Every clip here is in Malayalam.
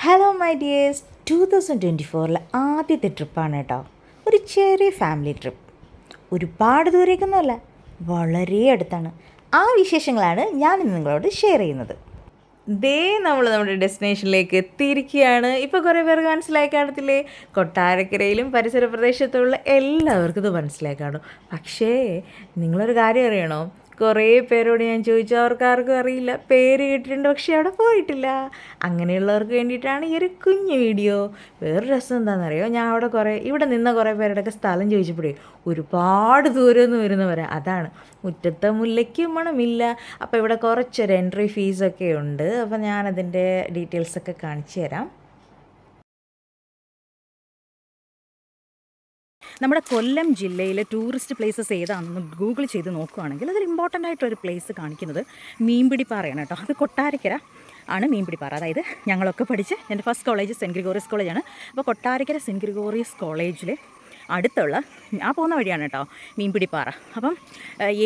ഹലോ മൈ ഡിയേഴ്സ്, 2024 ആദ്യത്തെ ട്രിപ്പാണ് കേട്ടോ. ഒരു ചെറിയ ഫാമിലി ട്രിപ്പ്. ഒരുപാട് ദൂരേക്കൊന്നുമല്ല, വളരെ അടുത്താണ്. ആ വിശേഷങ്ങളാണ് ഞാൻ ഇന്ന് നിങ്ങളോട് ഷെയർ ചെയ്യുന്നത്. നമ്മൾ നമ്മുടെ ഡെസ്റ്റിനേഷനിലേക്ക് എത്തിയിരിക്കുകയാണ്. ഇപ്പോൾ കുറേ പേർക്ക് മനസ്സിലായി കാണത്തില്ലേ? കൊട്ടാരക്കരയിലും പരിസര പ്രദേശത്തുള്ള എല്ലാവർക്കും ഇത് മനസ്സിലായി കാണും. പക്ഷേ നിങ്ങളൊരു കാര്യം അറിയണോ? കുറേ പേരോട് ഞാൻ ചോദിച്ചു, അവർക്കാർക്കും അറിയില്ല. പേര് കേട്ടിട്ടുണ്ട്, പക്ഷേ അവിടെ പോയിട്ടില്ല. അങ്ങനെയുള്ളവർക്ക് വേണ്ടിയിട്ടാണ് ഈ ഒരു കുഞ്ഞു വീഡിയോ. വേറൊരു രസം എന്താണെന്നറിയോ? ഞാൻ ഇവിടെ നിന്ന കുറേ പേരുടെയൊക്കെ സ്ഥലം ചോദിച്ചപ്പോഴേ ഒരുപാട് ദൂരമൊന്നും വരുന്നവരാ. അതാണ് മുറ്റത്തെ മുല്ലയ്ക്ക് മണമില്ല. അപ്പോൾ ഇവിടെ കുറച്ചൊരു എൻട്രി ഫീസൊക്കെ ഉണ്ട്. അപ്പോൾ ഞാനതിൻ്റെ ഡീറ്റെയിൽസൊക്കെ കാണിച്ചു തരാം. നമ്മുടെ കൊല്ലം ജില്ലയിലെ ടൂറിസ്റ്റ് പ്ലേസസ് ഏതാണെന്ന് ഗൂഗിൾ ചെയ്ത് നോക്കുകയാണെങ്കിൽ അതിൽ ഇമ്പോർട്ടൻ്റ് ആയിട്ടൊരു പ്ലേസ് കാണിക്കുന്നത് മീൻപിടിപ്പാറയാണ് കേട്ടോ. അത് കൊട്ടാരക്കര ആണ് മീൻപിടിപ്പാറ. അതായത് ഞങ്ങളൊക്കെ പഠിച്ച് എൻ്റെ ഫസ്റ്റ് കോളേജ് സെൻറ്റ് ഗ്രിഗോറിയസ് കോളേജാണ്. അപ്പോൾ കൊട്ടാരക്കര സെൻറ്റ് ഗ്രിഗോറിയസ് കോളേജിലെ അടുത്തുള്ള പോകുന്ന വഴിയാണ് കേട്ടോ മീൻപിടിപ്പാറ. അപ്പം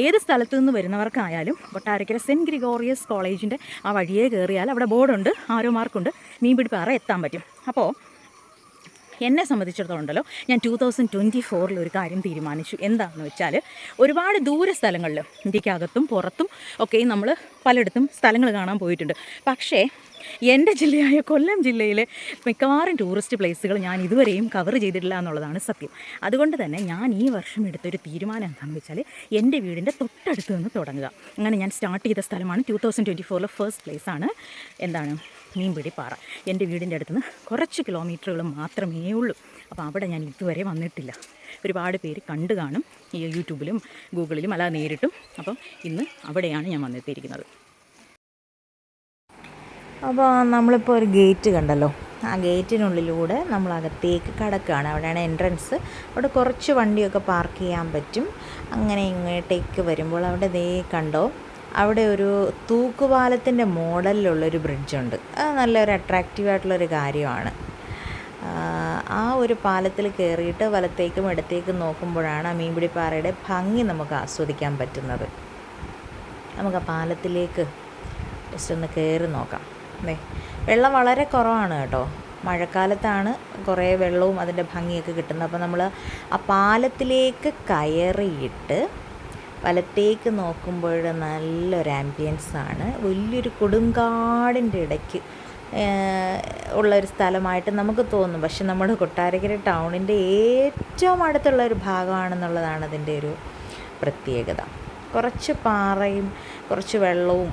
ഏത് സ്ഥലത്തു നിന്ന് വരുന്നവർക്കായാലും കൊട്ടാരക്കര സെൻറ്റ് ഗ്രിഗോറിയസ് കോളേജിൻ്റെ ആ വഴിയെ കയറിയാൽ അവിടെ ബോർഡുണ്ട്, ആരോ മാർക്കുണ്ട്, മീൻപിടിപ്പാറ എത്താൻ പറ്റും. അപ്പോൾ എന്നെ സംബന്ധിച്ചിടത്തോളം ഉണ്ടല്ലോ, ഞാൻ 2024 ഒരു കാര്യം തീരുമാനിച്ചു. എന്താണെന്ന് വെച്ചാൽ, ഒരുപാട് ദൂര സ്ഥലങ്ങളിൽ ഇന്ത്യക്കകത്തും പുറത്തും ഒക്കെ നമ്മൾ പലയിടത്തും സ്ഥലങ്ങൾ കാണാൻ പോയിട്ടുണ്ട്. പക്ഷേ എൻ്റെ ജില്ലയായ കൊല്ലം ജില്ലയിലെ മിക്കവാറും ടൂറിസ്റ്റ് പ്ലേസുകൾ ഞാൻ ഇതുവരെയും കവർ ചെയ്തിട്ടില്ല എന്നുള്ളതാണ് സത്യം. അതുകൊണ്ട് തന്നെ ഞാൻ ഈ വർഷം എടുത്തൊരു തീരുമാനം എന്താണെന്ന് വെച്ചാൽ, എൻ്റെ വീടിൻ്റെ തൊട്ടടുത്ത് നിന്ന് തുടങ്ങുക. അങ്ങനെ ഞാൻ സ്റ്റാർട്ട് ചെയ്ത സ്ഥലമാണ് 2024 ഫസ്റ്റ് പ്ലേസാണ് മീൻപിടിപ്പാറ. എൻ്റെ വീടിൻ്റെ അടുത്ത് നിന്ന് കുറച്ച് കിലോമീറ്ററുകൾ മാത്രമേ ഉള്ളൂ. അപ്പോൾ അവിടെ ഞാൻ ഇതുവരെ വന്നിട്ടില്ല. ഒരുപാട് പേര് കണ്ടു കാണും ഈ യൂട്യൂബിലും ഗൂഗിളിലും അല്ലാതെ നേരിട്ടും. അപ്പം ഇന്ന് അവിടെയാണ് ഞാൻ വന്നെത്തിയിരിക്കുന്നത്. അപ്പോൾ നമ്മളിപ്പോൾ ഒരു ഗേറ്റ് കണ്ടല്ലോ, ആ ഗേറ്റിനുള്ളിലൂടെ നമ്മൾ അകത്തേക്ക് കടക്കുകയാണ്. അവിടെയാണ് എൻട്രൻസ്. അവിടെ കുറച്ച് വണ്ടിയൊക്കെ പാർക്ക് ചെയ്യാൻ പറ്റും. അങ്ങനെ ഇങ്ങോട്ടേക്ക് വരുമ്പോൾ അവിടെ കണ്ടോ, അവിടെ ഒരു തൂക്കുപാലത്തിൻ്റെ മോഡലിലുള്ളൊരു ബ്രിഡ്ജുണ്ട്. അത് നല്ലൊരു അട്രാക്റ്റീവായിട്ടുള്ളൊരു കാര്യമാണ്. ആ ഒരു പാലത്തിൽ കയറിയിട്ട് വലത്തേക്കും ഇടത്തേക്കും നോക്കുമ്പോഴാണ് ആ മീൻപിടിപ്പാറയുടെ ഭംഗി നമുക്ക് ആസ്വദിക്കാൻ പറ്റുന്നത്. നമുക്ക് ആ പാലത്തിലേക്ക് ജസ്റ്റ് ഒന്ന് കയറി നോക്കാം. വെള്ളം വളരെ കുറവാണ് കേട്ടോ. മഴക്കാലത്താണ് കുറേ വെള്ളവും അതിൻ്റെ ഭംഗിയൊക്കെ കിട്ടുന്നത്. അപ്പോൾ നമ്മൾ ആ പാലത്തിലേക്ക് കയറിയിട്ട് വലത്തേക്ക് നോക്കുമ്പോൾ നല്ലൊരു ആംബിയൻസാണ്. വലിയൊരു കൊടുങ്കാടിൻ്റെ ഇടയ്ക്ക് ഉള്ളൊരു സ്ഥലമായിട്ട് നമുക്ക് തോന്നും. പക്ഷെ നമ്മുടെ കൊട്ടാരക്കര ടൗണിൻ്റെ ഏറ്റവും അടുത്തുള്ളൊരു ഭാഗമാണെന്നുള്ളതാണ് അതിൻ്റെ ഒരു പ്രത്യേകത. കുറച്ച് പാറയും കുറച്ച് വെള്ളവും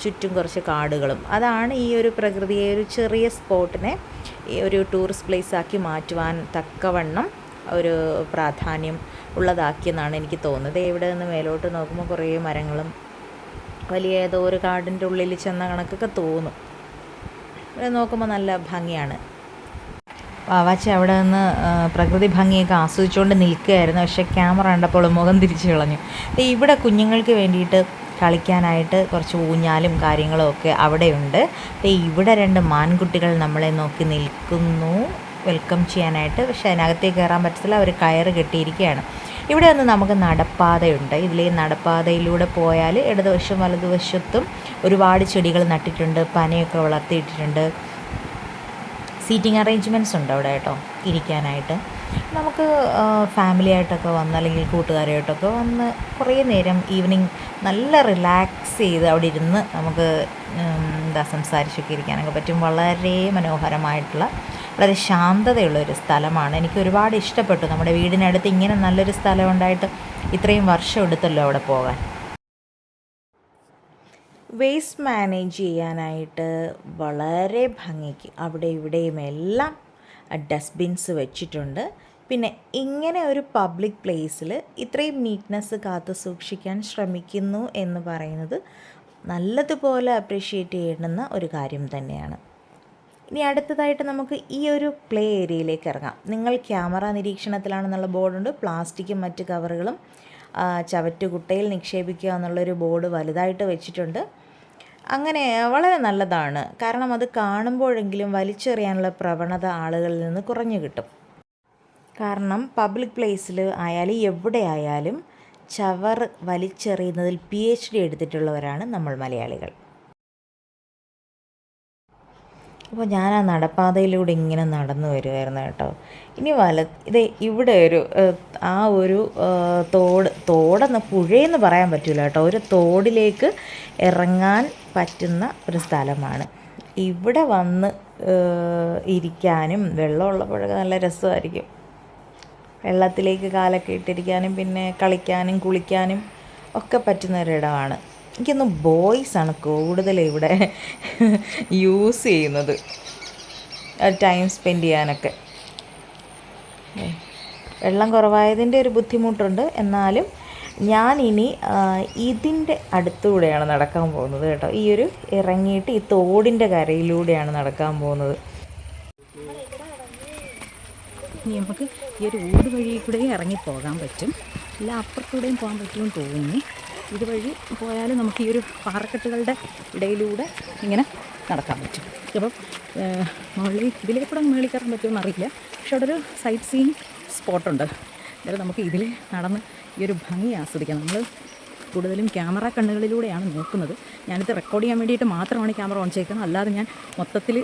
ചുറ്റും കുറച്ച് കാടുകളും, അതാണ് ഈ ഒരു പ്രകൃതിയെ ഒരു ചെറിയ സ്പോട്ടിനെ ഒരു ടൂറിസ്റ്റ് പ്ലേസാക്കി മാറ്റുവാൻ തക്കവണ്ണം ഒരു പ്രാധാന്യം ഉള്ളതാക്കിയെന്നാണ് എനിക്ക് തോന്നുന്നത്. ഇവിടെ നിന്ന് മേലോട്ട് നോക്കുമ്പോൾ കുറേ മരങ്ങളും വലിയ ഏതോ ഒരു കാടിൻ്റെ ഉള്ളിൽ ചെന്ന കണക്കൊക്കെ തോന്നും. ഇവിടെ നോക്കുമ്പോൾ നല്ല ഭംഗിയാണ്. വാവാച്ച അവിടെ നിന്ന് പ്രകൃതി ഭംഗിയൊക്കെ ആസ്വദിച്ചുകൊണ്ട് നിൽക്കുകയായിരുന്നു. പക്ഷേ ക്യാമറ കണ്ടപ്പോൾ മുഖം തിരിച്ചു കളഞ്ഞു. ഇവിടെ കുഞ്ഞുങ്ങൾക്ക് വേണ്ടിയിട്ട് കളിക്കാനായിട്ട് കുറച്ച് ഊഞ്ഞാലും കാര്യങ്ങളും ഒക്കെ അവിടെയുണ്ട്. ഇവിടെ 2 മാൻകുട്ടികൾ നമ്മളെ നോക്കി നിൽക്കുന്നു വെൽക്കം ചെയ്യാനായിട്ട്. പക്ഷേ അതിനകത്തേക്ക് കയറാൻ പറ്റത്തില്ല, അവർ കയറ് കെട്ടിയിരിക്കുകയാണ്. ഇവിടെ ഒന്ന് നമുക്ക് നടപ്പാതയുണ്ട്. ഇതിലെ നടപ്പാതയിലൂടെ പോയാൽ ഇടതുവശം വലതുവശത്തും ഒരുപാട് ചെടികൾ നട്ടിട്ടുണ്ട്, പനയൊക്കെ വളർത്തിയിട്ടിട്ടുണ്ട്. സീറ്റിംഗ് അറേഞ്ച്മെൻറ്റ്സ് ഉണ്ട് അവിടെ കേട്ടോ, ഇരിക്കാനായിട്ട്. നമുക്ക് ഫാമിലി ആയിട്ടൊക്കെ വന്ന് അല്ലെങ്കിൽ കൂട്ടുകാരായിട്ടൊക്കെ വന്ന് കുറേ നേരം ഈവനിങ് നല്ല റിലാക്സ് ചെയ്ത് അവിടെ ഇരുന്ന് നമുക്ക് സംസാരിച്ചൊക്കെ ഇരിക്കാനൊക്കെ പറ്റും. വളരെ മനോഹരമായിട്ടുള്ള വളരെ ശാന്തതയുള്ളൊരു സ്ഥലമാണ്. എനിക്ക് ഒരുപാട് ഇഷ്ടപ്പെട്ടു. നമ്മുടെ വീടിനടുത്ത് ഇങ്ങനെ നല്ലൊരു സ്ഥലം ഉണ്ടായിട്ട് ഇത്രയും വർഷം എടുത്തല്ലോ അവിടെ പോകാൻ. വേസ്റ്റ് മാനേജ് ചെയ്യാനായിട്ട് വളരെ ഭംഗിക്ക് അവിടെ ഇവിടെയുമെല്ലാം ഡസ്റ്റ്ബിൻസ് വെച്ചിട്ടുണ്ട്. പിന്നെ ഇങ്ങനെ ഒരു പബ്ലിക് പ്ലേസിൽ ഇത്രയും നീറ്റ്നെസ് കാത്തു സൂക്ഷിക്കാൻ ശ്രമിക്കുന്നു എന്ന് പറയുന്നത് നല്ലതുപോലെ അപ്രീഷിയേറ്റ് ചെയ്യേണ്ടുന്ന ഒരു കാര്യം തന്നെയാണ്. ഇനി അടുത്തതായിട്ട് നമുക്ക് ഈ ഒരു പ്ലേ ഏരിയയിലേക്ക് ഇറങ്ങാം. നിങ്ങൾ ക്യാമറ നിരീക്ഷണത്തിലാണെന്നുള്ള ബോർഡുണ്ട്. പ്ലാസ്റ്റിക്കും മറ്റ് കവറുകളും ചവറ്റുകുട്ടയിൽ നിക്ഷേപിക്കുക എന്നുള്ളൊരു ബോർഡ് വലുതായിട്ട് വെച്ചിട്ടുണ്ട്. അങ്ങനെ വളരെ നല്ലതാണ്. കാരണം അത് കാണുമ്പോഴെങ്കിലും വലിച്ചെറിയാനുള്ള പ്രവണത ആളുകളിൽ നിന്ന് കുറഞ്ഞു കിട്ടും. കാരണം പബ്ലിക് പ്ലേസിൽ ആയാലും എവിടെ ആയാലും ചവർ വലിച്ചെറിയുന്നതിൽ PhD എടുത്തിട്ടുള്ളവരാണ് നമ്മൾ മലയാളികൾ. അപ്പോൾ ഞാൻ ആ നടപ്പാതയിലൂടെ ഇങ്ങനെ നടന്നു വരുമായിരുന്നു കേട്ടോ. ഇനി ഇത് ഇവിടെ ആ ഒരു തോടെന്ന് പുഴയെന്ന് പറയാൻ പറ്റില്ല കേട്ടോ, ഒരു തോടിലേക്ക് ഇറങ്ങാൻ പറ്റുന്ന ഒരു സ്ഥലമാണ്. ഇവിടെ വന്ന് ഇരിക്കാനും വെള്ളമുള്ളപ്പോഴൊക്കെ നല്ല രസമായിരിക്കും. വെള്ളത്തിലേക്ക് കാലൊക്കെ ഇട്ടിരിക്കാനും പിന്നെ കളിക്കാനും കുളിക്കാനും ഒക്കെ പറ്റുന്ന ഒരിടമാണ്. എനിക്കൊന്ന് ബോയ്സാണ് കൂടുതൽ ഇവിടെ യൂസ് ചെയ്യുന്നത് ടൈം സ്പെൻഡ് ചെയ്യാനൊക്കെ. വെള്ളം കുറവായതിൻ്റെ ഒരു ബുദ്ധിമുട്ടുണ്ട്, എന്നാലും ഞാനിനി ഇതിൻ്റെ അടുത്തുകൂടെയാണ് നടക്കാൻ പോകുന്നത് കേട്ടോ. ഈ ഒരു ഇറങ്ങിയിട്ട് ഈ തോടിൻ്റെ കരയിലൂടെയാണ് നടക്കാൻ പോകുന്നത്. ഇനി നമുക്ക് ഈ ഒരു ഊട് വഴി കൂടെയും ഇറങ്ങിപ്പോകാൻ പറ്റും, ഇല്ല അപ്പുറത്തൂടെയും പോകാൻ പറ്റുമെന്ന് തോന്നുന്നു. ഇതുവഴി പോയാൽ നമുക്ക് ഈ ഒരു പാറക്കെട്ടുകളുടെ ഇടയിലൂടെ ഇങ്ങനെ നടക്കാൻ പറ്റും. അപ്പം ഇതിലേക്കൂടെ മേളിൽ കയറാൻ പറ്റുമെന്ന് അറിയില്ല, പക്ഷെ അവിടെ ഒരു സൈറ്റ് സീയിങ് സ്പോട്ടുണ്ട്. അതായത് നമുക്ക് ഇതിൽ നടന്ന് ഈ ഒരു ഭംഗി ആസ്വദിക്കാം. നമ്മൾ കൂടുതലും ക്യാമറ കണ്ണുകളിലൂടെയാണ് നോക്കുന്നത്. ഞാനിത് റെക്കോർഡ് ചെയ്യാൻ വേണ്ടിയിട്ട് മാത്രമാണ് ക്യാമറ ഓൺ ചെയ്യിക്കുന്നത്, അല്ലാതെ ഞാൻ മൊത്തത്തിൽ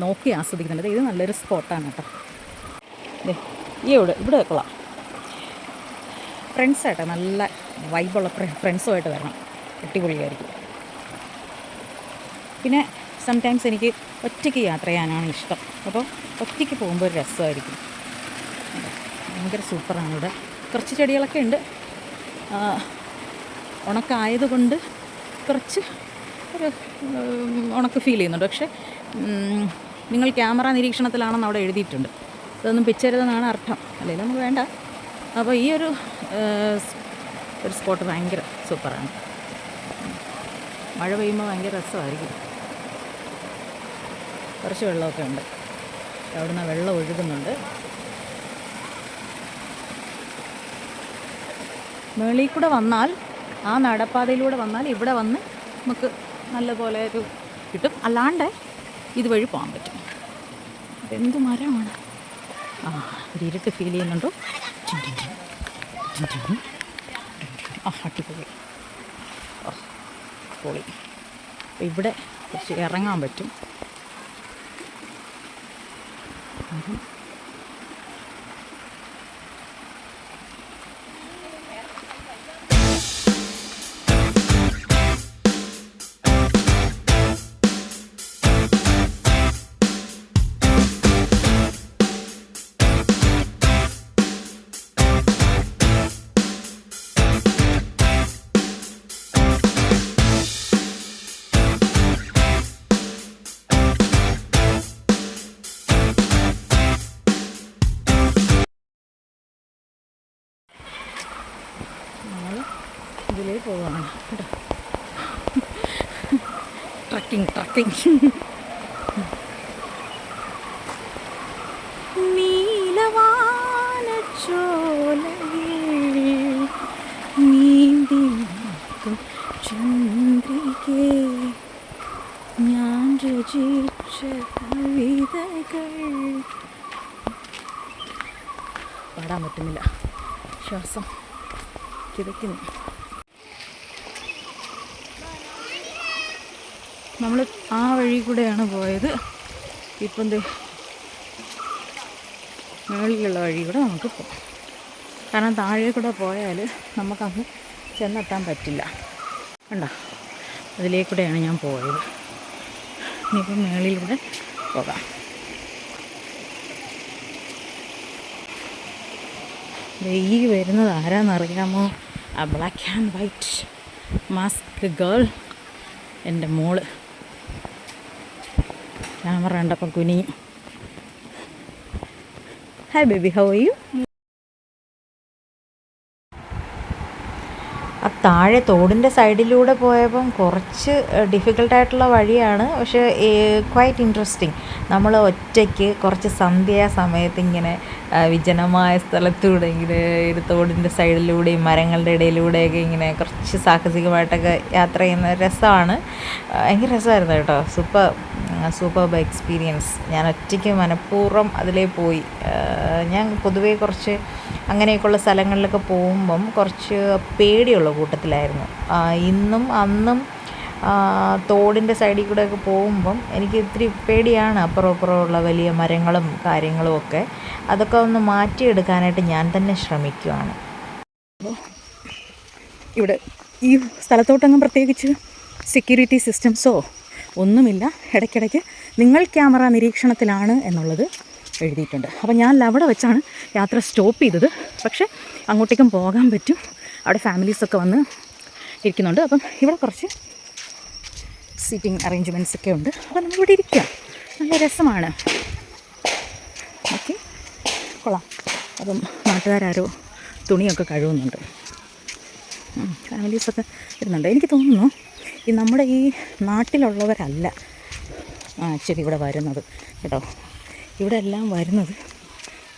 നോക്കി ആസ്വദിക്കുന്നുണ്ട്. ഇത് നല്ലൊരു സ്പോട്ടാണ് കേട്ടോ. ഇവിടെ കൊള്ളാം. ഫ്രണ്ട്സായിട്ട് നല്ല വൈബുള്ള ഫ്രണ്ട്സുമായിട്ട് വരണം, അടിപൊളിയായിരിക്കും. പിന്നെ സംടൈംസ് എനിക്ക് ഒറ്റയ്ക്ക് യാത്ര ചെയ്യാനാണ് ഇഷ്ടം. അപ്പോൾ ഒറ്റയ്ക്ക് പോകുമ്പോൾ ഒരു രസമായിരിക്കും. ഭയങ്കര സൂപ്പറാണ്. ഇവിടെ കുറച്ച് ചെടികളൊക്കെ ഉണ്ട്. ഉണക്കായതുകൊണ്ട് കുറച്ച് ഒരു ഉണക്ക് ഫീൽ ചെയ്യുന്നുണ്ട്. പക്ഷേ നിങ്ങൾ ക്യാമറ നിരീക്ഷണത്തിലാണെന്ന് അവിടെ എഴുതിയിട്ടുണ്ട്. ഇതൊന്നും പിച്ചരുതെന്നാണ് അർത്ഥം, അല്ലെങ്കിൽ നമുക്ക് വേണ്ട. അപ്പോൾ ഈ ഒരു സ്പോട്ട് ഭയങ്കര സൂപ്പറാണ്. മഴ പെയ്യുമ്പോൾ ഭയങ്കര രസമായിരിക്കും. കുറച്ച് വെള്ളമൊക്കെ ഉണ്ട്, അവിടുന്ന് വെള്ളം ഒഴുകുന്നുണ്ട്. മേളിൽ കൂടെ വന്നാൽ, ആ നടപ്പാതയിലൂടെ വന്നാൽ ഇവിടെ വന്ന് നമുക്ക് നല്ലപോലെ ഒരു കിട്ടും. അല്ലാണ്ട് ഇതുവഴി പോകാൻ പറ്റും. എന്ത് മരമാണ്! ഒരു ഇരുട്ട് ഫീൽ ചെയ്യുന്നുണ്ടോ? അടിപൊളി, പൊളി. ഇവിടെ കുറച്ച് ഇറങ്ങാൻ പറ്റും. ഇതിലേ പോവാണ് കേട്ടോ. ട്രക്കിംഗ് നീലവാനച്ചോലയിൽ നീന്തി നിൽക്കും ചന്ദ്രികേ, ഞാൻ രചിച്ച കവിതകൾ. പാടാൻ പറ്റുന്നില്ല, ശ്വാസം കിതയ്ക്കുന്നു. നമ്മൾ ആ വഴി കൂടെയാണ് പോയത്. ഇപ്പം മുകളിലുള്ള വഴി കൂടെ നമുക്ക് പോകാം. കാരണം താഴെ കൂടെ പോയാൽ നമുക്കങ്ങ് ചെന്നെത്താൻ പറ്റില്ല. കണ്ടോ, അതിലേക്കൂടെയാണ് ഞാൻ പോയത്. ഇനിയിപ്പം മുകളിലൂടെ പോകാം. ഈ വരുന്നത് ആരാന്നറിയാമോ? ആ black and white mask girl, എൻ്റെ മോള്. ക്യാമറ കണ്ടപ്പം കുനിയും. Hi baby, how are you? ആ താഴെ തോടിൻ്റെ സൈഡിലൂടെ പോയപ്പം കുറച്ച് ഡിഫിക്കൽട്ടായിട്ടുള്ള വഴിയാണ്, പക്ഷേ ക്വൈറ്റ് ഇൻട്രസ്റ്റിംഗ്. നമ്മൾ ഒറ്റയ്ക്ക് കുറച്ച് സന്ധ്യാസമയത്ത് ഇങ്ങനെ വിജനമായ സ്ഥലത്തൂടെ ഇങ്ങനെ ഒരു തോടിൻ്റെ സൈഡിലൂടെയും മരങ്ങളുടെ ഇടയിലൂടെയൊക്കെ ഇങ്ങനെ കുറച്ച് സാഹസികമായിട്ടൊക്കെ യാത്ര ചെയ്യുന്ന രസമാണ്. ഭയങ്കര രസമായിരുന്നു കേട്ടോ. Superb experience. ഞാൻ ഒറ്റയ്ക്ക് മനഃപൂർവ്വം അതിലേ പോയി. ഞാൻ പൊതുവേ കുറച്ച് അങ്ങനെയൊക്കെയുള്ള സ്ഥലങ്ങളിലൊക്കെ പോകുമ്പം കുറച്ച് പേടിയുള്ള കൂട്ടത്തിലായിരുന്നു. ഇന്നും അന്നും തോടിൻ്റെ സൈഡിൽ കൂടെയൊക്കെ പോകുമ്പം എനിക്ക് ഇത്തിരി പേടിയാണ്. അപ്പുറം ഇപ്പുറമുള്ള വലിയ മരങ്ങളും കാര്യങ്ങളും ഒക്കെ. അതൊക്കെ ഒന്ന് മാറ്റിയെടുക്കാനായിട്ട് ഞാൻ തന്നെ ശ്രമിക്കുകയാണ്. ഇവിടെ ഈ സ്ഥലത്തോട്ടങ്ങും പ്രത്യേകിച്ച് സെക്യൂരിറ്റി സിസ്റ്റംസോ ഒന്നുമില്ല. ഇടയ്ക്കിടയ്ക്ക് നിങ്ങൾ ക്യാമറ നിരീക്ഷണത്തിലാണ് എന്നുള്ളത് എഴുതിയിട്ടുണ്ട്. അപ്പോൾ ഞാൻ അവിടെ വെച്ചാണ് യാത്ര സ്റ്റോപ്പ് ചെയ്തത്. പക്ഷേ അങ്ങോട്ടേക്കും പോകാൻ പറ്റും. അവിടെ ഫാമിലീസൊക്കെ വന്ന് ഇരിക്കുന്നുണ്ട്. അപ്പം ഇവിടെ കുറച്ച് സീറ്റിംഗ് അറേഞ്ച്മെൻറ്റ്സ് ഒക്കെ ഉണ്ട്. അപ്പോൾ നമ്മളിവിടെ ഇരിക്കാം, നല്ല രസമാണ്. ഓക്കെ, കൊള്ളാം. അപ്പം നാട്ടുകാരോ തുണിയൊക്കെ കഴുകുന്നുണ്ട്, ഫാമിലീസൊക്കെ വരുന്നുണ്ട്. എനിക്ക് തോന്നുന്നു ഈ നമ്മുടെ ഈ നാട്ടിലുള്ളവരല്ല ആക്ച്വലി ഇവിടെ വരുന്നത് കേട്ടോ. ഇവിടെ എല്ലാം വരുന്നത്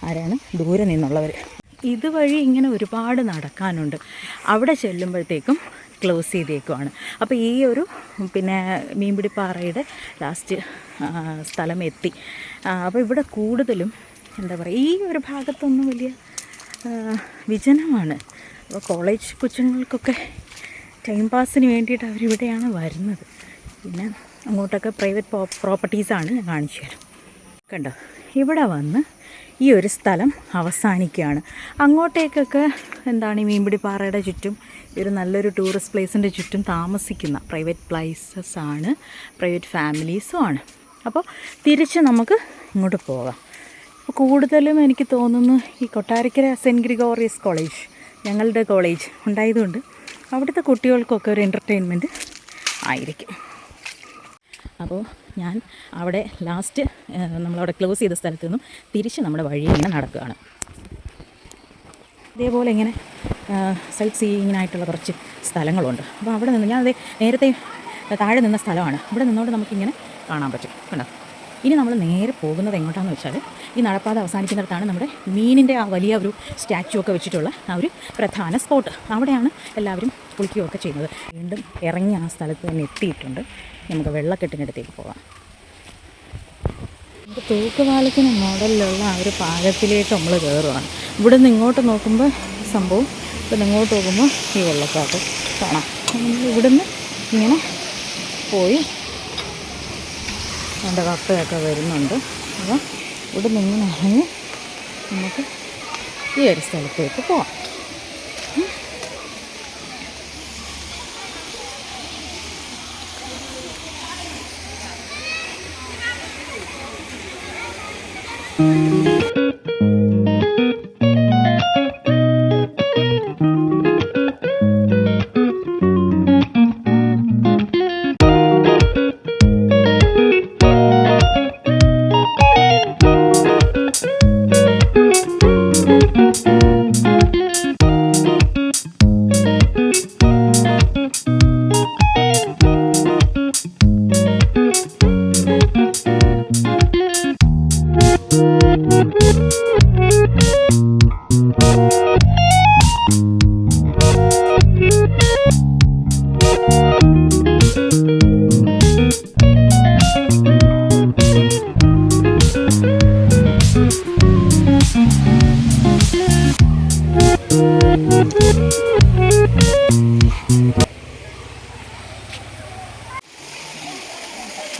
ആരാണ്? ദൂരെ നിന്നുള്ളവർ. ഇതുവഴി ഇങ്ങനെ ഒരുപാട് നടക്കാനുണ്ട്. അവിടെ ചെല്ലുമ്പോഴത്തേക്കും ക്ലോസ് ചെയ്തേക്കുവാണ്. അപ്പോൾ ഈ ഒരു മീൻപിടിപ്പാറയുടെ ലാസ്റ്റ് സ്ഥലം എത്തി. അപ്പോൾ ഇവിടെ കൂടുതലും എന്താ പറയുക, ഈ ഒരു ഭാഗത്തൊന്നും വലിയ വിജനമാണ്. അപ്പോൾ കോളേജ് കൊച്ചുങ്ങൾക്കൊക്കെ ടൈം പാസിന് വേണ്ടിയിട്ട് അവരിവിടെയാണ് വരുന്നത്. പിന്നെ അങ്ങോട്ടൊക്കെ പ്രൈവറ്റ് പ്രോപ്പർട്ടീസാണ്. ഞാൻ കാണിച്ചു തരാം. കണ്ടോ, ഇവിടെ വന്ന് ഈ ഒരു സ്ഥലം അവസാനിക്കുകയാണ്. അങ്ങോട്ടേക്കൊക്കെ എന്താണ് ഈ മീൻപിടിപ്പാറയുടെ ചുറ്റും ഒരു നല്ലൊരു ടൂറിസ്റ്റ് പ്ലേസിൻ്റെ ചുറ്റും താമസിക്കുന്ന പ്രൈവറ്റ് പ്ലേസസ് ആണ്, പ്രൈവറ്റ് ഫാമിലീസും ആണ്. അപ്പോൾ തിരിച്ച് നമുക്ക് ഇങ്ങോട്ട് പോകാം. അപ്പോൾ കൂടുതലും എനിക്ക് തോന്നുന്നു ഈ കൊട്ടാരക്കര സെൻറ്റ് ഗ്രിഗോറിയസ് കോളേജ്, ഞങ്ങളുടെ കോളേജ് ഉണ്ടായതുകൊണ്ട് അവിടുത്തെ കുട്ടികൾക്കൊക്കെ ഒരു എൻ്റർടൈൻമെൻറ്റ് ആയിരിക്കും. അപ്പോൾ ഞാൻ അവിടെ ലാസ്റ്റ് നമ്മളവിടെ ക്ലോസ് ചെയ്ത സ്ഥലത്തു നിന്നും തിരിച്ച് നമ്മുടെ വഴി ഇങ്ങനെ നടക്കുകയാണ്. ഇതേപോലെ ഇങ്ങനെ സൈറ്റ് സീയിങ്ങിനായിട്ടുള്ള കുറച്ച് സ്ഥലങ്ങളുണ്ട്. അപ്പോൾ അവിടെ നിന്ന് ഞാൻ നേരത്തെ താഴെ നിന്ന സ്ഥലമാണ്. ഇവിടെ നിന്നുകൊണ്ട് നമുക്കിങ്ങനെ കാണാൻ പറ്റും. കണ്ടോ, ഇനി നമ്മൾ നേരെ പോകുന്നത് എങ്ങോട്ടാണെന്ന് വെച്ചാൽ ഈ നടപ്പാത അവസാനിക്കുന്നിടത്താണ് നമ്മുടെ മീനിൻ്റെ ആ വലിയ ഒരു സ്റ്റാച്ചു ഒക്കെ വെച്ചിട്ടുള്ള ആ ഒരു പ്രധാന സ്പോട്ട്. അവിടെയാണ് എല്ലാവരും കുളിക്കുകയൊക്കെ ചെയ്യുന്നത്. വീണ്ടും ഇറങ്ങി ആ സ്ഥലത്ത് തന്നെ എത്തിയിട്ടുണ്ട്. നമുക്ക് വെള്ളക്കെട്ടിനടുത്തേക്ക് പോകാം. നമുക്ക് തൂക്കുപാലത്തിന് മോഡലിലുള്ള ആ ഒരു പാലത്തിലേക്ക് നമ്മൾ കയറുകയാണ്. ഇവിടെ നിന്ന് ഇങ്ങോട്ട് നോക്കുമ്പോൾ സംഭവം, ഇവിടെ ഇങ്ങോട്ട് നോക്കുമ്പോൾ ഈ വെള്ളച്ചാട്ടം കാണാം. നമ്മൾ ഇവിടുന്ന് ഇങ്ങനെ പോയി എൻ്റെ കപ്പയൊക്കെ വരുന്നുണ്ട്. അപ്പോൾ ഇവിടെ നിന്ന് ഇങ്ങനെ ഇറങ്ങി നമുക്ക് ഈ ഒരു സ്ഥലത്തേക്ക് പോവാം.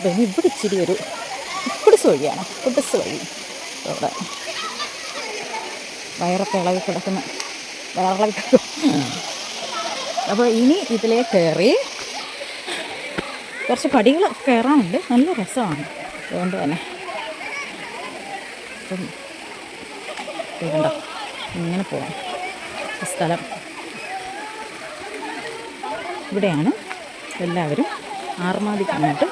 പിന്നെ ഇവിടെ ഇച്ചിരി ഒരു കുടിസ് വഴിയാണ്, കുടിസ് വഴി. അവിടെ വയറൊക്കെ ഇളകി കിടക്കുന്ന വയറിളകി കിടക്കും. അപ്പോൾ ഇനി ഇതിലേ കയറി കുറച്ച് പടികൾ കയറാനുണ്ട്. നല്ല രസമാണ്. അതുകൊണ്ട് തന്നെ ഇതുണ്ടോ, ഇങ്ങനെ പോകാം. സ്ഥലം ഇവിടെയാണ് എല്ലാവരും ആർമാദിക്കാനായിട്ട്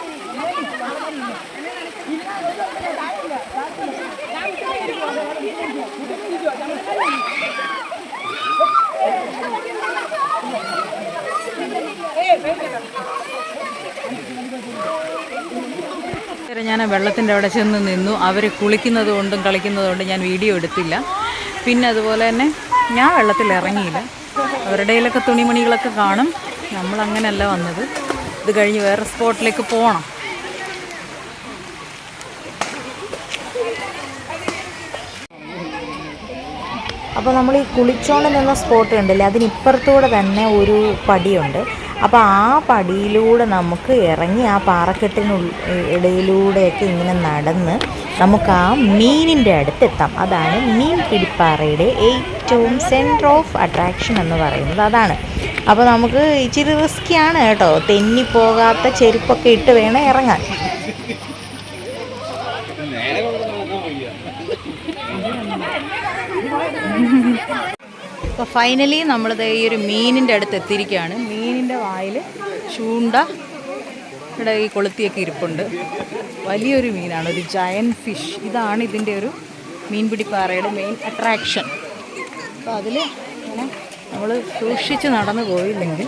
ഞാൻ വെള്ളത്തിൻ്റെ അവിടെ ചെന്ന് നിന്നു. അവർ കുളിക്കുന്നത് കൊണ്ടും കളിക്കുന്നത് കൊണ്ടും ഞാൻ വീഡിയോ എടുത്തില്ല. പിന്നെ അതുപോലെ തന്നെ ഞാൻ വെള്ളത്തിൽ ഇറങ്ങിയില്ല. അവരുടെ കയ്യിലൊക്കെ തുണിമണികളൊക്കെ കാണും. നമ്മളങ്ങനെയല്ല വന്നത്. ഇത് കഴിഞ്ഞ് വേറെ സ്പോട്ടിലേക്ക് പോകണം. അപ്പോൾ നമ്മൾ ഈ കുളിച്ചോണ്ട് നിന്ന സ്പോട്ട് കണ്ടില്ലേ, അതിനിപ്പുറത്തൂടെ തന്നെ ഒരു പടിയുണ്ട്. അപ്പോൾ ആ പടിയിലൂടെ നമുക്ക് ഇറങ്ങി ആ ഇടയിലൂടെയൊക്കെ ഇങ്ങനെ നടന്ന് നമുക്ക് ആ മീനിൻ്റെ അടുത്തെത്താം. അതാണ് മീൻ പിടിപ്പാറയുടെ ഏറ്റവും സെൻറ്റർ ഓഫ് അട്രാക്ഷൻ എന്ന് പറയുന്നത് അതാണ്. അപ്പോൾ നമുക്ക് ഇച്ചിരി റിസ്ക്കിയാണ് കേട്ടോ, തെന്നിപ്പോകാത്ത ചെരുപ്പൊക്കെ ഇട്ട് വേണം ഇറങ്ങാൻ. അപ്പോൾ ഫൈനലി നമ്മളിത് ഈ ഒരു മീനിൻ്റെ അടുത്ത് എത്തിയിരിക്കുകയാണ്. മീനിൻ്റെ വായിൽ ചൂണ്ട ഇവിടെ ഈ കൊളുത്തിയൊക്കെ ഇരിപ്പുണ്ട്. വലിയൊരു മീനാണ്, ഒരു ജയൻറ്റ് ഫിഷ്. ഇതാണ് ഇതിൻ്റെ ഒരു മീൻപിടിപ്പാറയുടെ മെയിൻ അട്രാക്ഷൻ. അപ്പോൾ അതിൽ ഇങ്ങനെ നമ്മൾ സൂക്ഷിച്ച് നടന്നു പോയില്ലെങ്കിൽ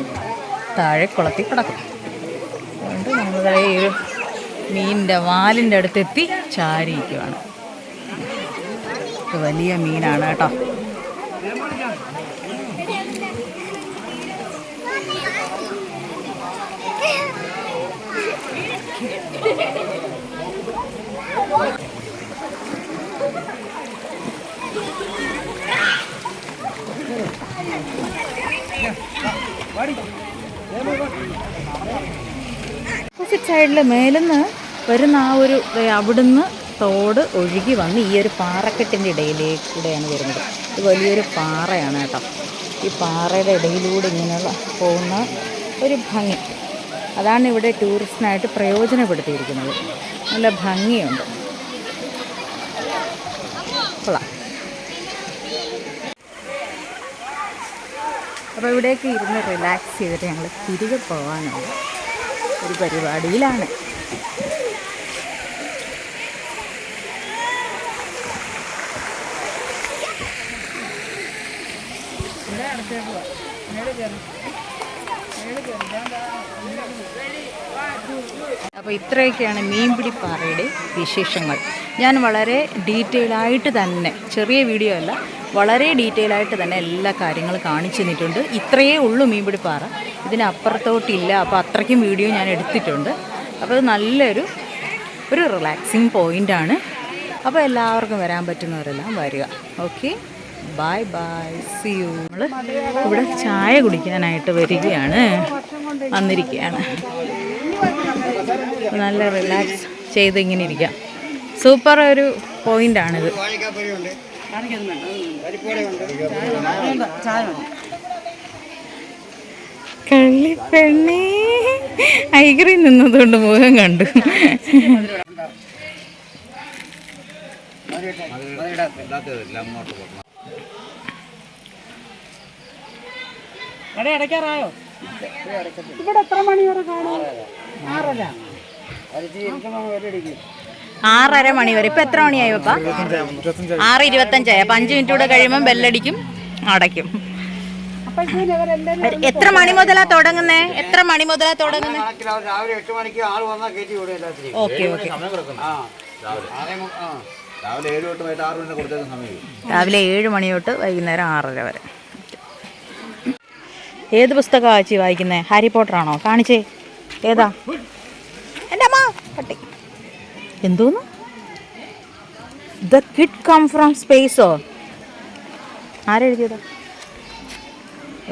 താഴെ കുളത്തിൽ കിടക്കും. അതുകൊണ്ട് നമ്മൾ ഈ ഒരു മീനിൻ്റെ വാലിൻ്റെ അടുത്തെത്തി ചാരിയിരിക്കുകയാണ്. വലിയ മീനാണ് കേട്ടോ. ഓപ്പോസിറ്റ് സൈഡിൽ മേലുന്ന് വരുന്ന ആ ഒരു അവിടുന്ന് തോട് ഒഴുകി വന്ന് ഈ ഒരു പാറക്കെട്ടിൻ്റെ ഇടയിലേക്കൂടെയാണ് വരുന്നത്. ഇത് വലിയൊരു പാറയാണ് കേട്ടോ. ഈ പാറയുടെ ഇടയിലൂടെ ഇങ്ങനെയുള്ള പോകുന്ന ഒരു ഭംഗി, അതാണ് ഇവിടെ ടൂറിസ്റ്റിനായിട്ട് പ്രയോജനപ്പെടുത്തിയിരിക്കുന്നത്. നല്ല ഭംഗിയുണ്ട്. കൊള്ളാം. അപ്പോൾ ഇവിടേക്ക് ഇരുന്ന് റിലാക്സ് ചെയ്തിട്ട് ഞങ്ങൾ തിരികെ പോകാനുള്ള ഒരു പരിപാടിയിലാണ്. അപ്പോൾ ഇത്രയൊക്കെയാണ് മീൻപിടിപ്പാറയുടെ വിശേഷങ്ങൾ. ഞാൻ വളരെ ഡീറ്റെയിലായിട്ട് തന്നെ, ചെറിയ വീഡിയോ അല്ല, വളരെ ഡീറ്റെയിലായിട്ട് തന്നെ എല്ലാ കാര്യങ്ങളും കാണിച്ചു തന്നിട്ടുണ്ട്. ഇത്രയേ ഉള്ളൂ മീൻപിടിപ്പാറ, ഇതിനപ്പുറത്തോട്ടില്ല. അപ്പോൾ അത്രയ്ക്കും വീഡിയോ ഞാൻ എടുത്തിട്ടുണ്ട്. അപ്പോൾ ഇത് നല്ലൊരു റിലാക്സിങ് പോയിൻ്റാണ്. അപ്പോൾ എല്ലാവർക്കും വരാൻ പറ്റുന്നവരെല്ലാം വരിക. Okay, bye bye, see you. നമ്മൾ ഇവിടെ ചായ കുടിക്കാനായിട്ട് വന്നിരിക്കുകയാണ്. നല്ല റിലാക്സ് ചെയ്ത് ഇങ്ങനെ ഇരിക്കാം. സൂപ്പർ ഒരു പോയിൻ്റാണിത്. കള്ളിപ്പെണ്ണേ ഐഗറി നിന്നതുകൊണ്ട് മുഖം കണ്ടു. അടയ്ക്കാറായോ? ഇവിടെ എത്ര മണി വരെ കാണും? 6:30 മണി വരെ. ഇപ്പം എത്ര മണിയായി പപ്പാ? 6:25. അപ്പം 5 മിനിറ്റ് കൂടെ കഴിയുമ്പം ബെല്ലടിക്കും, അടയ്ക്കും. എത്ര മണി മുതലാ തുടങ്ങുന്നേ? Okay okay. രാവിലെ 7 മണി തൊട്ട് വൈകുന്നേരം 6:30 വരെ. ഏത് പുസ്തകമാണ് ചേച്ചി വായിക്കുന്നത്? ഹാരി പോട്ടർ ആണോ? കാണിച്ചേ, ഏതാ? എൻ്റെ അമ്മ പട്ടി എന്തോന്നു? ദ കിഡ് കം ഫ്രം സ്പേസോ? ആരെഴുതിയതാ?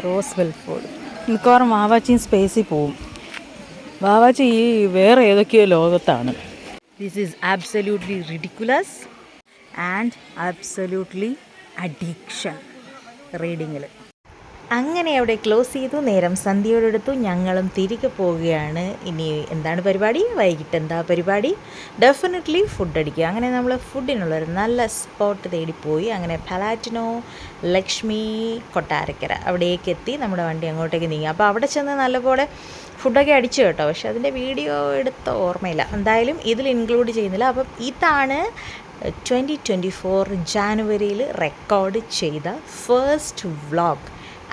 Rose Welford. മിക്കവാറും വാവാച്ചിയും സ്പേസിൽ പോവും. വാവാച്ചി ഈ വേറെ ഏതൊക്കെയോ ലോകത്താണ്. This is absolutely ridiculous and absolutely addiction റീഡിങ്ങിൽ. അങ്ങനെ അവിടെ ക്ലോസ് ചെയ്തു. നേരം സന്ധ്യയോടെടുത്തു. ഞങ്ങളും തിരികെ പോവുകയാണ്. ഇനി എന്താണ് പരിപാടി? വൈകിട്ട് എന്താ പരിപാടി? ഡെഫിനറ്റ്ലി ഫുഡ് അടിക്കുക. അങ്ങനെ നമ്മൾ ഫുഡിനുള്ളൊരു നല്ല സ്പോട്ട് തേടിപ്പോയി. അങ്ങനെ പലാറ്റിനോ, ലക്ഷ്മി, കൊട്ടാരക്കര അവിടേക്ക് എത്തി. നമ്മുടെ വണ്ടി അങ്ങോട്ടേക്ക് നീങ്ങി. അപ്പോൾ അവിടെ ചെന്ന് നല്ലപോലെ ഫുഡൊക്കെ അടിച്ചു കേട്ടോ. പക്ഷെ അതിൻ്റെ വീഡിയോ എടുത്ത ഓർമ്മയില്ല. എന്തായാലും ഇതിൽ ഇൻക്ലൂഡ് ചെയ്യുന്നില്ല. അപ്പം ഇതാണ് 2024 ജാനുവരിയിൽ റെക്കോർഡ് ചെയ്ത first vlog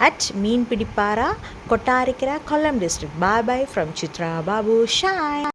at Meenpidipara, Kottarakara, Kollam district. Bye bye from Chitra Babu Shine.